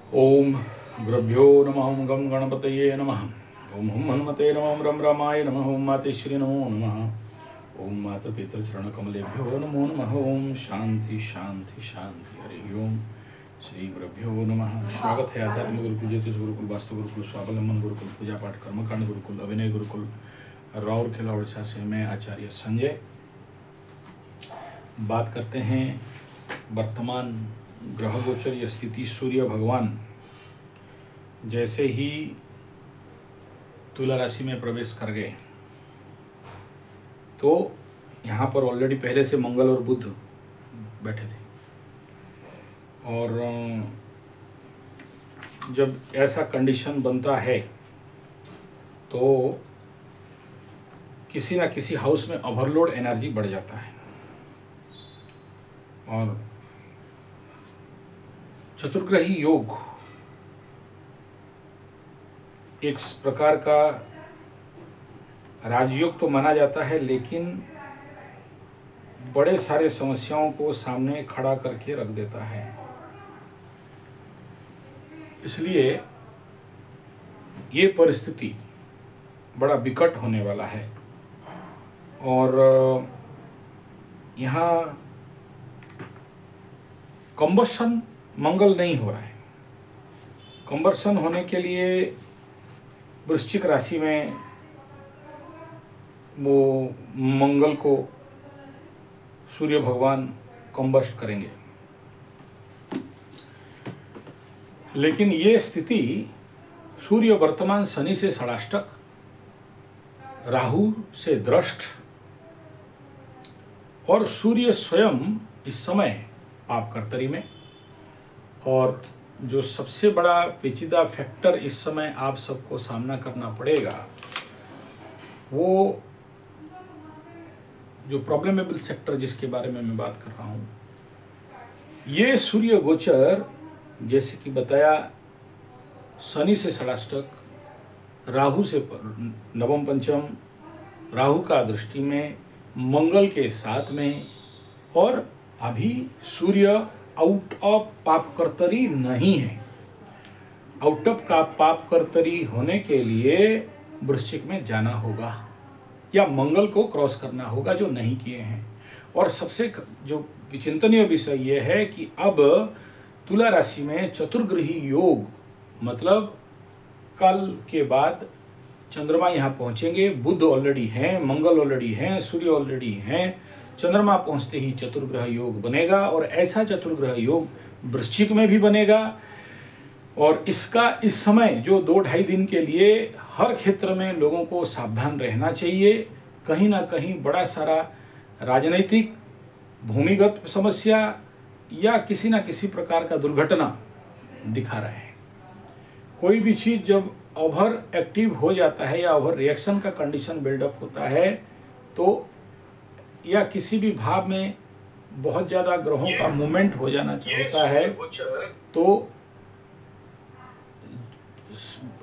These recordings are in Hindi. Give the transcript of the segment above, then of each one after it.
ओम गुरुभ्यो नमः। ओम गम गणपतये नमः। ओम हुम हनुमते नमः। ओम रम रामाय नमः। ओम मातेश्वरी नमो नमः। ओम माता पितृ चरण कमलेभ्यो नमो नमः। ओम शांति शांति शांति। हरि ओम। श्री गुरुभ्यो नमः। स्वागत है आध्यात्मिक गुरुकुल, ज्योतिष गुरुकुल, वास्तु गुरुकुल, स्वावलंबन गुरुकुल, पूजा पाठ कर्मकांड गुरुकुल, अभिनय गुरुकुल, राउरकेला उड़ीसा से मैं आचार्य संजय बात करते हैं। वर्तमान ग्रह गोचर स्थिति, सूर्य भगवान जैसे ही तुला राशि में प्रवेश कर गए तो यहाँ पर ऑलरेडी पहले से मंगल और बुध बैठे थे, और जब ऐसा कंडीशन बनता है तो किसी ना किसी हाउस में ओवरलोड एनर्जी बढ़ जाता है। और चतुर्ग्रही योग एक प्रकार का राजयोग तो माना जाता है, लेकिन बड़े सारे समस्याओं को सामने खड़ा करके रख देता है। इसलिए ये परिस्थिति बड़ा विकट होने वाला है। और यहाँ कंबशन मंगल नहीं हो रहा है। कंबर्सन होने के लिए वृश्चिक राशि में वो मंगल को सूर्य भगवान कंबस्ट करेंगे, लेकिन ये स्थिति सूर्य वर्तमान शनि से षडाष्टक, राहु से दृष्ट और सूर्य स्वयं इस समय पाप कर्तरी में। और जो सबसे बड़ा पेचीदा फैक्टर इस समय आप सबको सामना करना पड़ेगा, वो जो प्रॉब्लमेबल सेक्टर जिसके बारे में मैं बात कर रहा हूँ, ये सूर्य गोचर जैसे कि बताया शनि से षडाष्टक, राहु से नवम पंचम, राहु का दृष्टि में, मंगल के साथ में, और अभी सूर्य आउट ऑफ पाप कर्तरी नहीं है। आउट ऑफ का पाप कर्तरी होने के लिए वृश्चिक में जाना होगा या मंगल को क्रॉस करना होगा, जो नहीं किए हैं। और सबसे जो चिंतनीय विषय यह है कि अब तुला राशि में चतुर्ग्रही योग, मतलब कल के बाद चंद्रमा यहाँ पहुँचेंगे, बुध ऑलरेडी हैं, मंगल ऑलरेडी हैं, सूर्य ऑलरेडी हैं, चंद्रमा पहुंचते ही चतुर्ग्रह योग बनेगा। और ऐसा चतुर्ग्रह योग वृश्चिक में भी बनेगा। और इसका इस समय जो 2-2.5 दिन के लिए हर क्षेत्र में लोगों को सावधान रहना चाहिए। कहीं ना कहीं बड़ा सारा राजनीतिक, भूमिगत समस्या या किसी ना किसी प्रकार का दुर्घटना दिखा रहा है। कोई भी चीज़ जब ओवर एक्टिव हो जाता है या ओवर रिएक्शन का कंडीशन बिल्डअप होता है, तो या किसी भी भाव में बहुत ज़्यादा ग्रहों का मूवमेंट हो जाना होता है, तो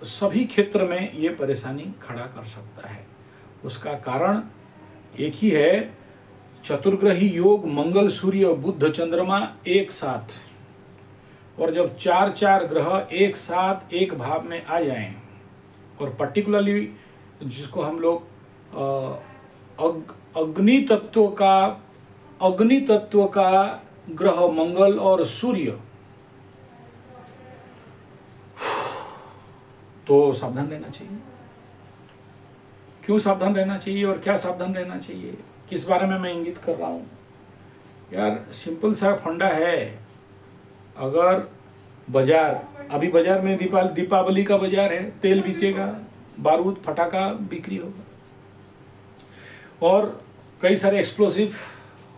सभी क्षेत्र में ये परेशानी खड़ा कर सकता है। उसका कारण एक ही है, चतुर्ग्रही योग, मंगल, सूर्य, बुध, चंद्रमा एक साथ। और जब 4-4 ग्रह एक साथ एक भाव में आ जाएं, और पर्टिकुलरली जिसको हम लोग अग्नि तत्व का ग्रह मंगल और सूर्य, तो सावधान रहना चाहिए। क्यों सावधान रहना चाहिए और क्या सावधान रहना चाहिए, किस बारे में मैं इंगित कर रहा हूं? यार सिंपल सा फंडा है। अगर बाजार, अभी बाजार में दीपावली का बाजार है, तेल बिकेगा, बारूद फटाका बिक्री होगा, और कई सारे एक्सप्लोसिव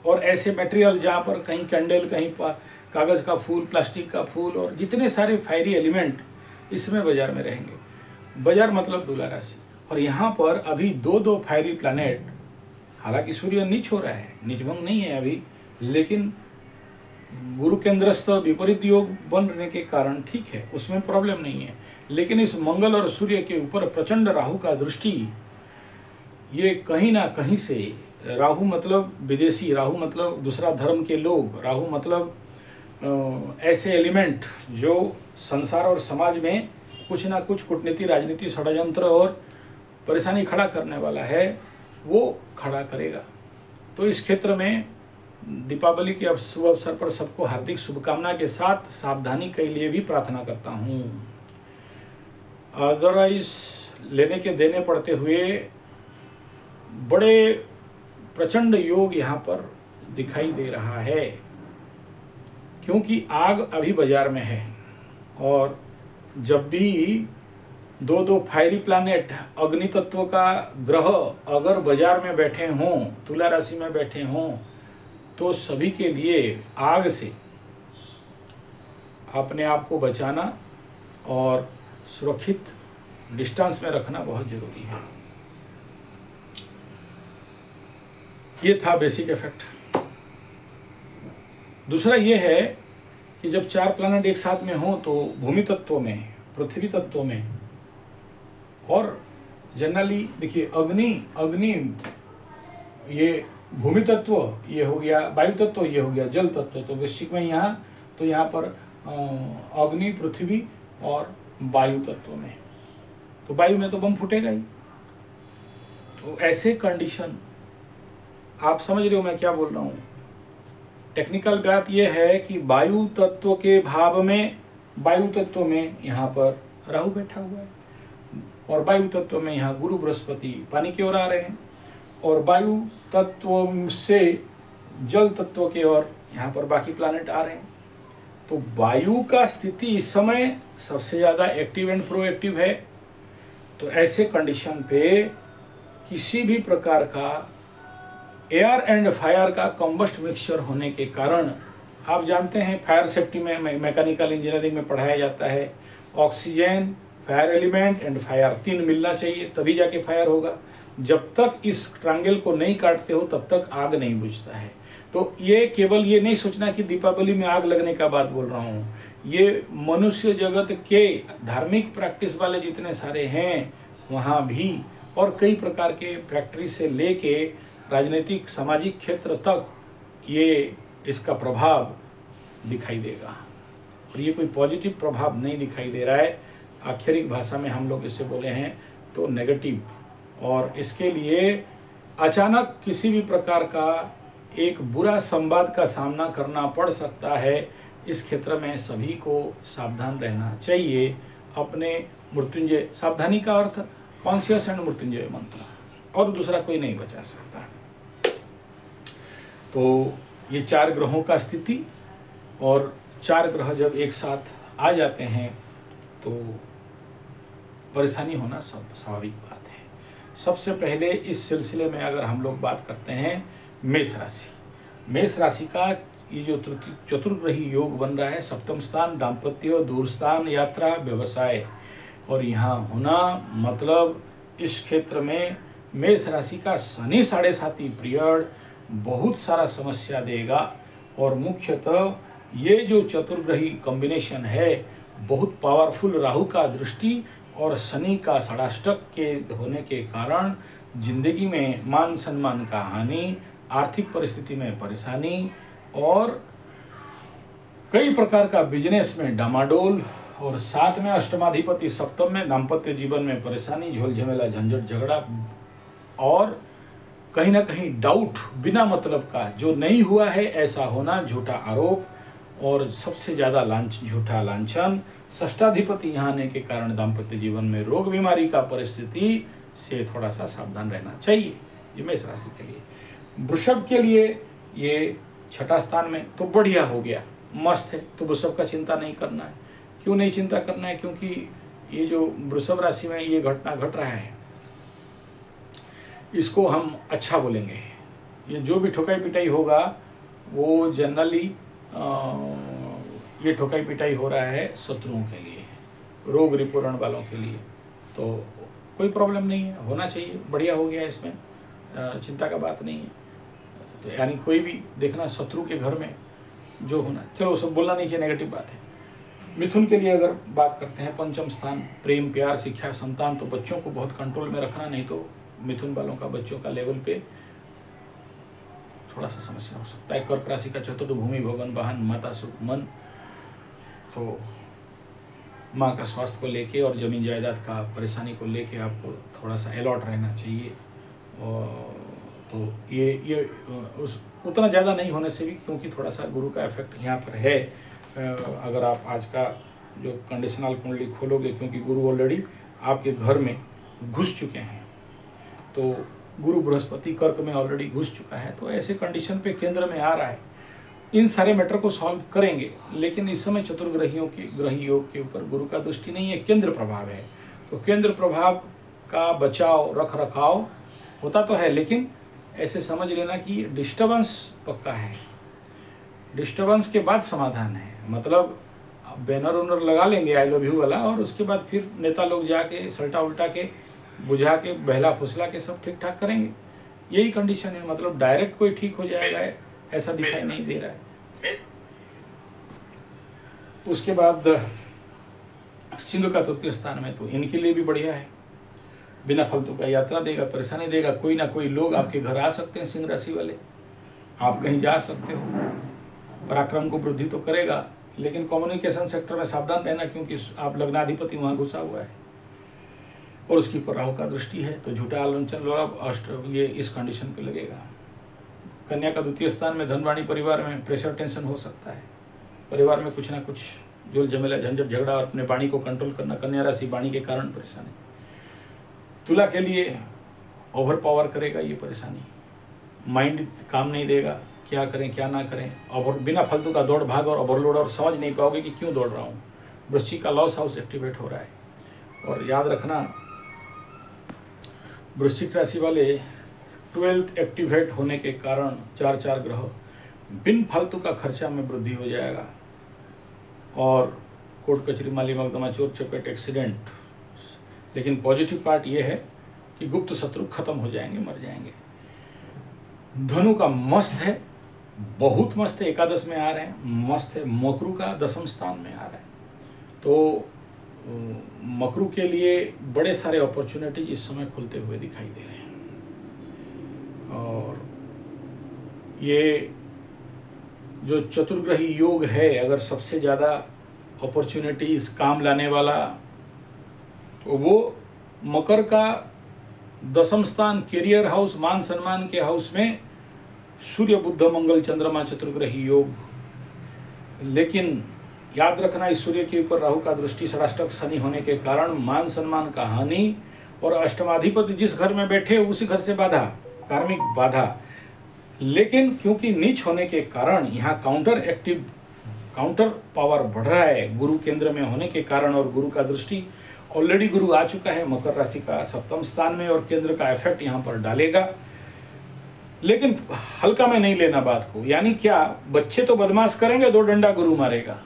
और ऐसे मटेरियल जहाँ पर कहीं कैंडल, कहीं कागज़ का फूल, प्लास्टिक का फूल, और जितने सारे फायरी एलिमेंट इसमें बाजार में रहेंगे। बाजार मतलब तुला राशि। और यहाँ पर अभी 2 फायरी प्लैनेट, हालांकि सूर्य नीच हो रहा है, नीचभंग नहीं है अभी, लेकिन गुरु केंद्रस्थ विपरीत योग बनने के कारण ठीक है, उसमें प्रॉब्लम नहीं है। लेकिन इस मंगल और सूर्य के ऊपर प्रचंड राहु का दृष्टि, ये कहीं ना कहीं से, राहु मतलब विदेशी, राहु मतलब दूसरा धर्म के लोग, राहु मतलब ऐसे एलिमेंट जो संसार और समाज में कुछ ना कुछ कूटनीति, राजनीति, षड्यंत्र और परेशानी खड़ा करने वाला है, वो खड़ा करेगा। तो इस क्षेत्र में दीपावली के शुभ अवसर पर सबको हार्दिक शुभकामना के साथ सावधानी के लिए भी प्रार्थना करता हूँ। अदरवाइज लेने के देने पड़ते हुए बड़े प्रचंड योग यहाँ पर दिखाई दे रहा है, क्योंकि आग अभी बाजार में है। और जब भी दो फायरी प्लैनेट, अग्नि तत्व का ग्रह अगर बाजार में बैठे हों, तुला राशि में बैठे हों, तो सभी के लिए आग से अपने आप को बचाना और सुरक्षित डिस्टेंस में रखना बहुत जरूरी है। ये था बेसिक इफेक्ट। दूसरा ये है कि जब 4 प्लैनेट एक साथ में हो तो भूमि तत्व में, पृथ्वी तत्व में, और जनरली देखिए अग्नि ये भूमि तत्व ये हो गया, वायु तत्व ये हो गया, जल तत्व। तो वृश्चिक में यहाँ पर अग्नि, पृथ्वी और वायु तत्व में, तो वायु में तो बम फूटेगा ही। तो ऐसे कंडीशन, आप समझ रहे हो मैं क्या बोल रहा हूँ। टेक्निकल बात यह है कि वायु तत्व के भाव में, वायु तत्व में यहाँ पर राहु बैठा हुआ है, और वायु तत्व में यहाँ गुरु बृहस्पति पानी की ओर आ रहे हैं, और वायु तत्व से जल तत्व के ओर यहाँ पर बाकी प्लैनेट आ रहे हैं। तो वायु का स्थिति इस समय सबसे ज़्यादा एक्टिव एंड प्रोएक्टिव है। तो ऐसे कंडीशन पे किसी भी प्रकार का एयर एंड फायर का कंबस्ट मिक्सचर होने के कारण, आप जानते हैं फायर सेफ्टी में मैकेनिकल इंजीनियरिंग में पढ़ाया जाता है, oxygen, fire element and fire 3 मिलना चाहिए, तभी जाके फायर होगा। जब तक इस ट्रायंगल को नहीं काटते हो तब तक आग नहीं बुझता है। तो ये केवल ये नहीं सोचना कि दीपावली में आग लगने का बात बोल रहा हूँ, ये मनुष्य जगत के धार्मिक प्रैक्टिस वाले जितने सारे हैं वहाँ भी, और कई प्रकार के फैक्ट्री से लेके राजनीतिक सामाजिक क्षेत्र तक ये इसका प्रभाव दिखाई देगा। और ये कोई पॉजिटिव प्रभाव नहीं दिखाई दे रहा है, आक्षरिक भाषा में हम लोग इसे बोले हैं तो नेगेटिव। और इसके लिए अचानक किसी भी प्रकार का एक बुरा संवाद का सामना करना पड़ सकता है। इस क्षेत्र में सभी को सावधान रहना चाहिए। अपने मृत्युंजय, सावधानी का अर्थ कॉन्शियस एंड मृत्युंजय मंत्र, और दूसरा कोई नहीं बचा सकता। तो ये 4 ग्रहों का स्थिति, और 4 ग्रह जब एक साथ आ जाते हैं तो परेशानी होना स्वाभाविक बात है। सबसे पहले इस सिलसिले में अगर हम लोग बात करते हैं मेष राशि, मेष राशि का ये जो चतुर्ग्रही योग बन रहा है, सप्तम स्थान दाम्पत्य, दूर स्थान, यात्रा, व्यवसाय, और यहाँ होना मतलब इस क्षेत्र में मेष राशि का शनि 7.5 पीरियड बहुत सारा समस्या देगा। और मुख्यतः ये जो चतुर्ग्रही कॉम्बिनेशन है बहुत पावरफुल, राहु का दृष्टि और शनि का षडाष्टक के होने के कारण जिंदगी में मान सम्मान का हानि, आर्थिक परिस्थिति में परेशानी, और कई प्रकार का बिजनेस में डामाडोल, और साथ में अष्टमाधिपति सप्तम में दाम्पत्य जीवन में परेशानी, झोल झमेला, झंझट, झगड़ा, और कहीं ना कहीं डाउट बिना मतलब का, जो नहीं हुआ है ऐसा होना, झूठा आरोप, और सबसे ज़्यादा झूठा लांछन। षष्ठाधिपति यहाँ आने के कारण दाम्पत्य जीवन में रोग बीमारी का परिस्थिति से थोड़ा सा सावधान रहना चाहिए, ये मेष राशि के लिए। वृषभ के लिए ये 6ठा स्थान में तो बढ़िया हो गया, मस्त है। तो वृषभ का चिंता नहीं करना है। क्यों नहीं चिंता करना है? क्योंकि ये जो वृषभ राशि में ये घटना घट रहा है, इसको हम अच्छा बोलेंगे। ये जो भी ठोकाई पिटाई होगा वो जनरली ये ठोकाई पिटाई हो रहा है शत्रुओं के लिए, रोग रिपोरण वालों के लिए। तो कोई प्रॉब्लम नहीं है, होना चाहिए, बढ़िया हो गया, इसमें चिंता का बात नहीं है। तो यानी कोई भी देखना शत्रु के घर में जो होना, चलो सब बोलना नहीं चाहिए, नेगेटिव बात है। मिथुन के लिए अगर बात करते हैं, पंचम स्थान प्रेम, प्यार, शिक्षा, संतान, तो बच्चों को बहुत कंट्रोल में रखना, नहीं तो मिथुन वालों का बच्चों का लेवल पे थोड़ा सा समस्या हो सकता है। कर्क राशि का चतुर्थ भूमि भवन वाहन माता सुख मन, तो माँ का स्वास्थ्य को लेके और जमीन जायदाद का परेशानी को लेके आपको थोड़ा सा अलर्ट रहना चाहिए। और तो ये उस उतना ज़्यादा नहीं होने से भी, क्योंकि थोड़ा सा गुरु का इफेक्ट यहाँ पर है। अगर आप आज का जो कंडीशनल कुंडली खोलोगे, क्योंकि गुरु ऑलरेडी आपके घर में घुस चुके हैं, तो गुरु बृहस्पति कर्क में ऑलरेडी घुस चुका है, तो ऐसे कंडीशन पे केंद्र में आ रहा है। इन सारे मैटर को सॉल्व करेंगे, लेकिन इस समय चतुर्ग्रहियों के ग्रह योग के ऊपर गुरु का दृष्टि नहीं है, केंद्र प्रभाव है। तो केंद्र प्रभाव का बचाव रख रखाव होता तो है, लेकिन ऐसे समझ लेना कि डिस्टर्बेंस पक्का है, डिस्टर्बेंस के बाद समाधान है। मतलब बैनर उनर लगा लेंगे आई लव यू वाला, और उसके बाद फिर नेता लोग जाके सल्टा उल्टा के बुझा के बहला फुसला के सब ठीक ठाक करेंगे, यही कंडीशन है। मतलब डायरेक्ट कोई ठीक हो जाएगा ऐसा दिखाई नहीं दे रहा है। उसके बाद सिंह का तृतीय स्थान में, तो इनके लिए भी बढ़िया है, बिना फालतू का यात्रा देगा, परेशानी देगा। कोई ना कोई लोग आपके घर आ सकते हैं, सिंह राशि वाले, आप कहीं जा सकते हो। पराक्रम को वृद्धि तो करेगा, लेकिन कम्युनिकेशन सेक्टर में सावधान रहना, क्योंकि आप लग्नाधिपति वहाँ घुसा हुआ है और उसकी पर राहु का दृष्टि है, तो झूठा आलोचन ये इस कंडीशन पे लगेगा। कन्या का द्वितीय स्थान में धनवाणी, परिवार में प्रेशर टेंशन हो सकता है, परिवार में कुछ ना कुछ झोल झमेला झंझट झगड़ा, और अपने वाणी को कंट्रोल करना। कन्या राशि वाणी के कारण परेशानी। तुला के लिए ओवर पावर करेगा ये परेशानी, माइंड काम नहीं देगा, क्या करें क्या ना करें, और बिना फालतू का दौड़ भाग और ओवरलोड, और समझ नहीं पाओगे कि क्यों दौड़ रहा हूँ। वृश्चिक का लॉस हाउस एक्टिवेट हो रहा है, और याद रखना वृश्चिक राशि वाले 12th एक्टिवेट होने के कारण 4 ग्रह, बिन फालतू का खर्चा में वृद्धि हो जाएगा, और कोर्ट कचहरी माली मकदमा चोर चपेट एक्सीडेंट। लेकिन पॉजिटिव पार्ट ये है कि गुप्त शत्रु खत्म हो जाएंगे, मर जाएंगे। धनु का मस्त है, बहुत मस्त है, एकादश में आ रहे हैं, मस्त है। मकरू का 10वें स्थान में आ रहा है, तो मकरू के लिए बड़े सारे अपॉर्चुनिटीज इस समय खुलते हुए दिखाई दे रहे हैं। और ये जो चतुर्ग्रही योग है, अगर सबसे ज़्यादा अपॉर्चुनिटीज काम लाने वाला, तो वो मकर का 10वां स्थान, कैरियर हाउस, मान सम्मान के हाउस में सूर्य बुध मंगल चंद्रमा चतुर्ग्रही योग। लेकिन याद रखना, इस सूर्य के ऊपर राहु का दृष्टि, षडाष्टक शनि होने के कारण मान सम्मान का हानि, और अष्टमाधिपति जिस घर में बैठे उसी घर से बाधा, कार्मिक बाधा। लेकिन क्योंकि नीच होने के कारण यहाँ काउंटर पावर बढ़ रहा है गुरु केंद्र में होने के कारण, और गुरु का दृष्टि ऑलरेडी गुरु आ चुका है मकर राशि का 7वें स्थान में, और केंद्र का इफेक्ट यहाँ पर डालेगा। लेकिन हल्का में नहीं लेना बात को, यानी क्या, बच्चे तो बदमाश करेंगे, 2 डंडा गुरु मारेगा,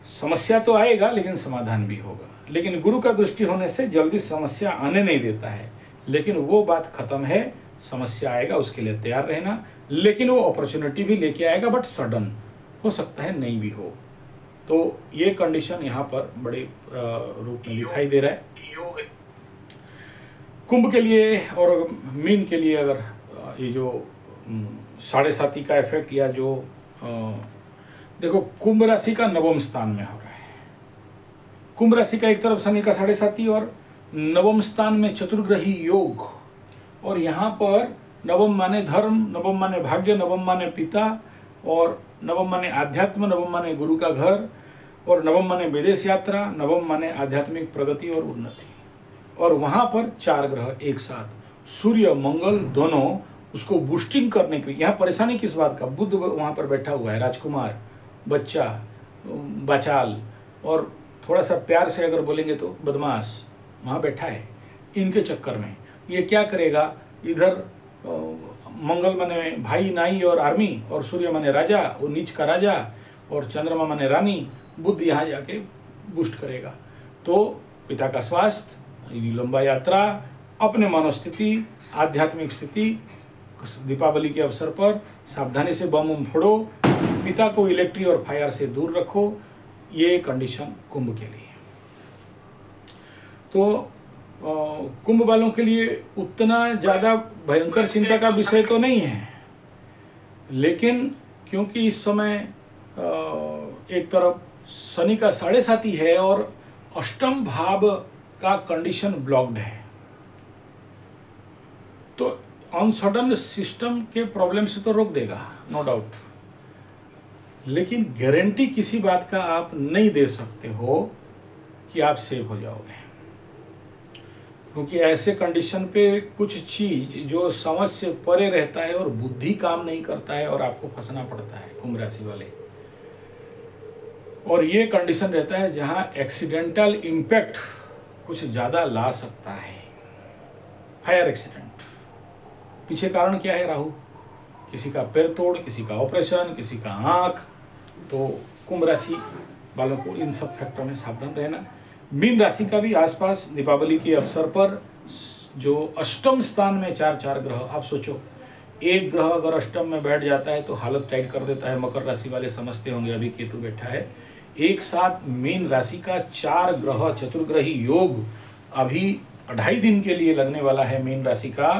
समस्या तो आएगा लेकिन समाधान भी होगा। लेकिन गुरु का दृष्टि होने से जल्दी समस्या आने नहीं देता है, लेकिन वो बात खत्म है, समस्या आएगा उसके लिए तैयार रहना, लेकिन वो अपॉर्चुनिटी भी लेके आएगा, बट सडन हो सकता है, नहीं भी हो। तो ये कंडीशन यहाँ पर बड़े रूप में दिखाई दे रहा है। कुंभ के लिए और मीन के लिए अगर ये जो 7.5 का इफेक्ट, या जो देखो कुंभ राशि का 9वें स्थान में हो रहा है। कुंभ राशि का एक तरफ शनि का 7.5 और 9वें स्थान में चतुर्ग्रही योग, और यहाँ पर 9 माने धर्म, 9 माने भाग्य, 9 माने पिता, और 9 माने आध्यात्म, 9 माने गुरु का घर, और 9 माने विदेश यात्रा, 9 माने आध्यात्मिक प्रगति और उन्नति। और वहाँ पर 4 ग्रह एक साथ, सूर्य मंगल दोनों उसको बूस्टिंग करने के लिए। यहाँ परेशानी किस बात का, बुध वहाँ पर बैठा हुआ है, राजकुमार, बच्चा, बाचाल, और थोड़ा सा प्यार से अगर बोलेंगे तो बदमाश वहाँ बैठा है। इनके चक्कर में ये क्या करेगा, इधर मंगल माने भाई नाई और आर्मी, और सूर्य माने राजा, वो नीच का राजा, और चंद्रमा माने रानी, बुध यहाँ जाके बूस्ट करेगा। तो पिता का स्वास्थ्य, लंबा यात्रा, अपने मनोस्थिति, आध्यात्मिक स्थिति, दीपावली के अवसर पर सावधानी से बम फोड़ो, पिता को इलेक्ट्रिक और फायर से दूर रखो, ये कंडीशन कुंभ के लिए। तो कुंभ वालों के लिए उतना ज़्यादा भयंकर चिंता का विषय तो नहीं है, लेकिन क्योंकि इस समय एक तरफ शनि का 7.5 है और अष्टम भाव का कंडीशन ब्लॉक्ड है, तो ऑन सडन सिस्टम के प्रॉब्लम से तो रोक देगा, नो डाउट, लेकिन गारंटी किसी बात का आप नहीं दे सकते हो कि आप सेव हो जाओगे, क्योंकि ऐसे कंडीशन पे कुछ चीज जो समझ से परे रहता है और बुद्धि काम नहीं करता है और आपको फंसना पड़ता है कुंभ राशि वाले। और ये कंडीशन रहता है जहां एक्सीडेंटल इम्पैक्ट कुछ ज़्यादा ला सकता है, फायर एक्सीडेंट। पीछे कारण क्या है? राहु, किसी का पैर तोड़, किसी का ऑपरेशन, किसी का आँख। तो कुंभ राशि वालों को इन सब फैक्टरों में सावधान रहना। मीन राशि का भी आसपास दीपावली के अवसर पर जो अष्टम स्थान में 4 ग्रह, आप सोचो एक ग्रह अगर अष्टम में बैठ जाता है तो हालत टाइट कर देता है। मकर राशि वाले समझते होंगे, अभी केतु बैठा है। एक साथ मीन राशि का 4 ग्रह चतुर्ग्रही योग अभी 2.5 दिन के लिए लगने वाला है मीन राशि का।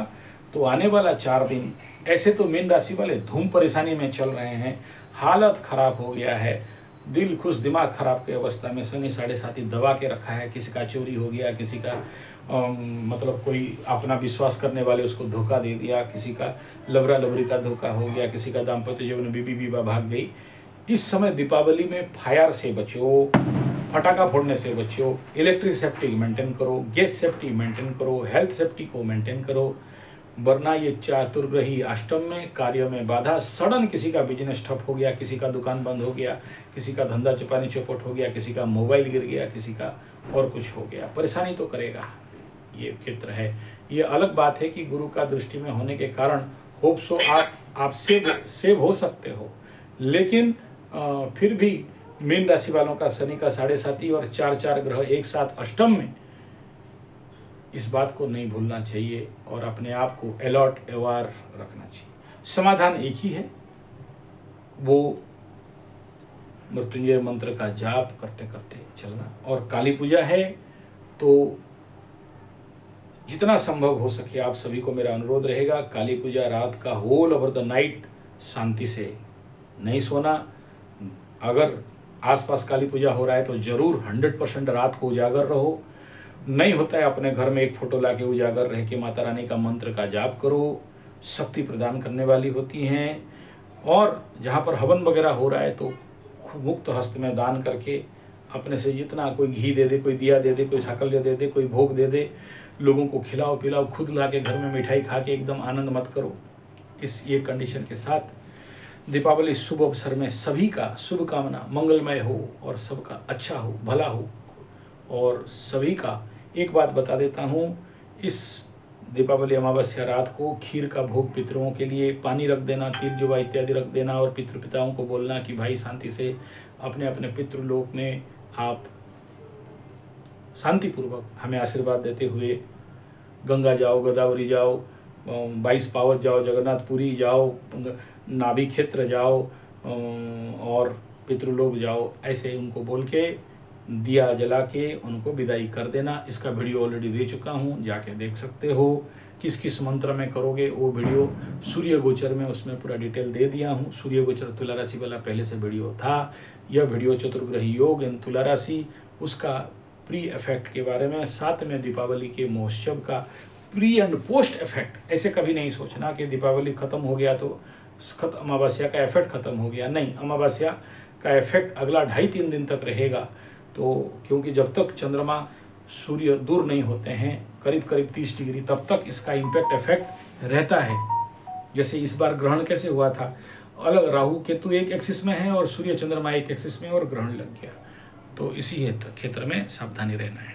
तो आने वाला 4 दिन ऐसे तो मीन राशि वाले धूम परेशानी में चल रहे हैं, हालत खराब हो गया है, दिल खुश दिमाग खराब की अवस्था में। शनि 7.5 दबा के रखा है, किसी का चोरी हो गया, किसी का मतलब कोई अपना विश्वास करने वाले उसको धोखा दे दिया, किसी का लबरा लबरी का धोखा हो गया, किसी का दाम्पत्य जीवन बीबी विवाह भाग गई। इस समय दीपावली में फायर से बचो, फटाका फोड़ने से बचो, इलेक्ट्रिक सेफ्टी मेंटेन करो, गैस सेफ्टी मेंटेन करो, हेल्थ सेफ्टी को मेंटेन करो, वरना ये चतुर्ग्रही अष्टम में कार्य में बाधा, सडन किसी का बिजनेस ठप हो गया, किसी का दुकान बंद हो गया, किसी का धंधा चपानी चौपट हो गया, किसी का मोबाइल गिर गया, किसी का और कुछ हो गया, परेशानी तो करेगा। ये क्षेत्र है। ये अलग बात है कि गुरु का दृष्टि में होने के कारण होप सो आप सेव हो सकते हो, लेकिन फिर भी मीन राशि वालों का शनि का 7.5 और 4 ग्रह एक साथ अष्टम में, इस बात को नहीं भूलना चाहिए और अपने आप को अलर्ट अवेयर रखना चाहिए। समाधान एक ही है, वो मृत्युंजय मंत्र का जाप करते करते चलना। और काली पूजा है तो जितना संभव हो सके आप सभी को मेरा अनुरोध रहेगा, काली पूजा रात का होल ओवर द नाइट शांति से नहीं सोना। अगर आसपास काली पूजा हो रहा है तो जरूर 100% रात को उजागर रहो। नहीं होता है अपने घर में एक फोटो लाके उजागर रह के माता रानी का मंत्र का जाप करो, शक्ति प्रदान करने वाली होती हैं। और जहाँ पर हवन वगैरह हो रहा है तो मुक्त हस्त में दान करके अपने से जितना, कोई घी दे दे, कोई दिया दे दे, कोई साकल्य दे दे, कोई भोग दे दे, लोगों को खिलाओ पिलाओ, खुद ला के घर में मिठाई खा के एकदम आनंद मत करो। ये कंडीशन के साथ दीपावली शुभ अवसर में सभी का शुभ कामना मंगलमय हो और सबका अच्छा हो, भला हो। और सभी का एक बात बता देता हूँ, इस दीपावली अमावस्या रात को खीर का भोग पितरों के लिए, पानी रख देना, तिल जुआ इत्यादि रख देना और पितृपिताओं को बोलना कि भाई शांति से अपने अपने पितृलोक में आप शांतिपूर्वक हमें आशीर्वाद देते हुए गंगा जाओ, गोदावरी जाओ, 22 पावत जाओ, जगन्नाथपुरी जाओ, नाभि क्षेत्र जाओ और पितृलोक जाओ, ऐसे उनको बोल के दिया जला के उनको विदाई कर देना। इसका वीडियो ऑलरेडी दे चुका हूँ, जाके देख सकते हो। किस किस मंत्र में करोगे वो वीडियो सूर्य गोचर में, उसमें पूरा डिटेल दे दिया हूँ। सूर्य गोचर तुला राशि वाला पहले से वीडियो था। यह वीडियो चतुर्ग्रही योग इन तुला राशि, उसका प्री इफेक्ट के बारे में, साथ में दीपावली के महोत्सव का प्री एंड पोस्ट इफेक्ट। ऐसे कभी नहीं सोचना कि दीपावली खत्म हो गया तो अमावस्या का इफेक्ट खत्म हो गया, नहीं, अमावस्या का इफेक्ट अगला 2.5-3 दिन तक रहेगा। तो क्योंकि जब तक चंद्रमा सूर्य दूर नहीं होते हैं करीब करीब 30 डिग्री, तब तक इसका इम्पैक्ट इफेक्ट रहता है। जैसे इस बार ग्रहण कैसे हुआ था, अलग राहु केतु एक एक्सिस में है और सूर्य चंद्रमा एक एक्सिस में और ग्रहण लग गया। तो इसी क्षेत्र में सावधानी रहना है।